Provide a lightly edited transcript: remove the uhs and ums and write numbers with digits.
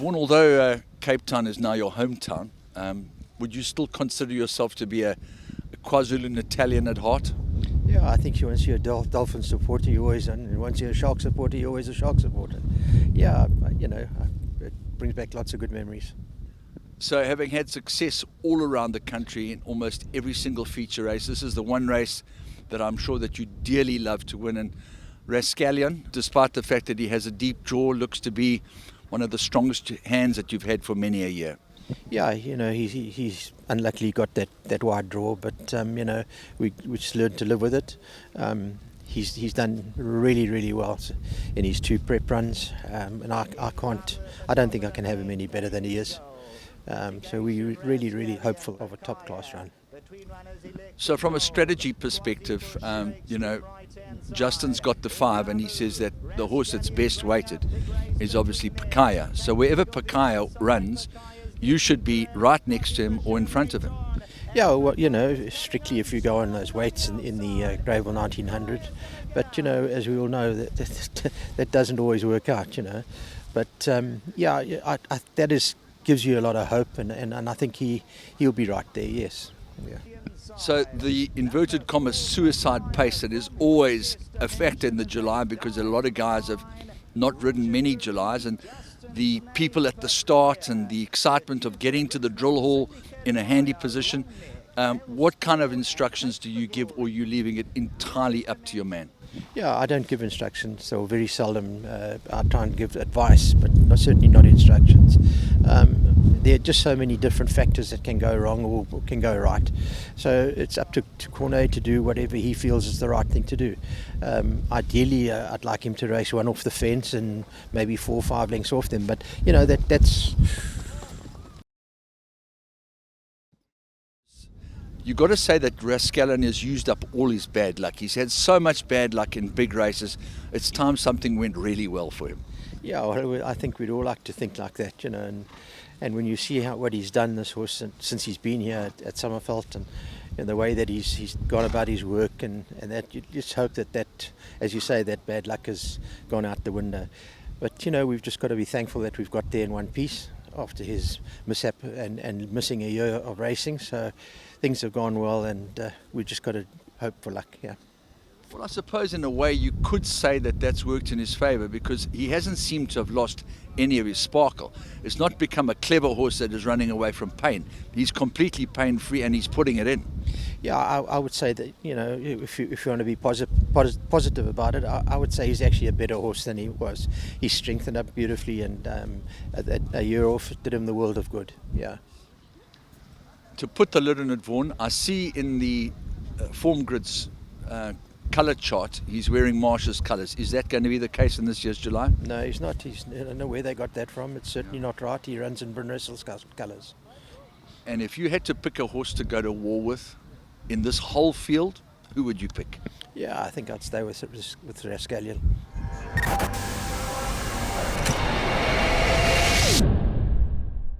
Vaughn, although Cape Town is now your hometown, would you still consider yourself to be a KwaZulu-Natalian at heart? Yeah, I think once you're a Dolphin supporter, you're always, and once you're a Shark supporter, you're always a Shark supporter. Yeah, it brings back lots of good memories. So having had success all around the country in almost every single feature race, this is the one race that I'm sure that you dearly love to win. And Rascallion, despite the fact that he has a deep draw, looks to be one of the strongest hands that you've had for many a year. Yeah, he's unluckily got that wide draw, but we just learned to live with it. He's done really well in his two prep runs, and I don't think I can have him any better than he is. So we're really hopeful of a top class run. So from a strategy perspective, Justin's got the 5, and he says that the horse that's best weighted is obviously Pakaya. So wherever Pakaya runs, you should be right next to him or in front of him. Yeah, well, strictly if you go on those weights in the Gravel 1900, but as we all know, that doesn't always work out. But that gives you a lot of hope, and I think he'll be right there. Yes. Yeah. So the inverted commas suicide pace that is always a factor in the July, because a lot of guys have not ridden many Julys, and the people at the start and the excitement of getting to the drill hall in a handy position. What kind of instructions do you give, or are you leaving it entirely up to your man? Yeah, I don't give instructions, so very seldom I try and give advice, but certainly not instructions. There are just so many different factors that can go wrong or can go right. So it's up to Cornet to do whatever he feels is the right thing to do. Ideally, I'd like him to race one off the fence and maybe 4 or 5 lengths off them, but that's... You've got to say that Rascallion has used up all his bad luck. He's had so much bad luck in big races. It's time something went really well for him. Yeah, well, I think we'd all like to think like that, and when you see what he's done, this horse, since he's been here at Summerfelt, and the way that he's gone about his work, and that, you just hope that, as you say, that bad luck has gone out the window. But, we've just got to be thankful that we've got there in one piece after his mishap and missing a year of racing. So things have gone well, and we've just got to hope for luck, yeah. Well, I suppose in a way you could say that that's worked in his favour, because he hasn't seemed to have lost any of his sparkle. It's not become a clever horse that is running away from pain. He's completely pain-free, and he's putting it in. Yeah, I would say that, if you want to be positive about it, I would say he's actually a better horse than he was. He's strengthened up beautifully, and a year off did him the world of good, yeah. To put the lid on it, Vaughn, I see in the form grids colour chart he's wearing Marsh's colours. Is that going to be the case in this year's July? No, he's not. I don't know where they got that from. It's certainly not right. He runs in Bryn Russell's colours. And if you had to pick a horse to go to war with in this whole field, who would you pick? Yeah, I think I'd stay with Rascallion.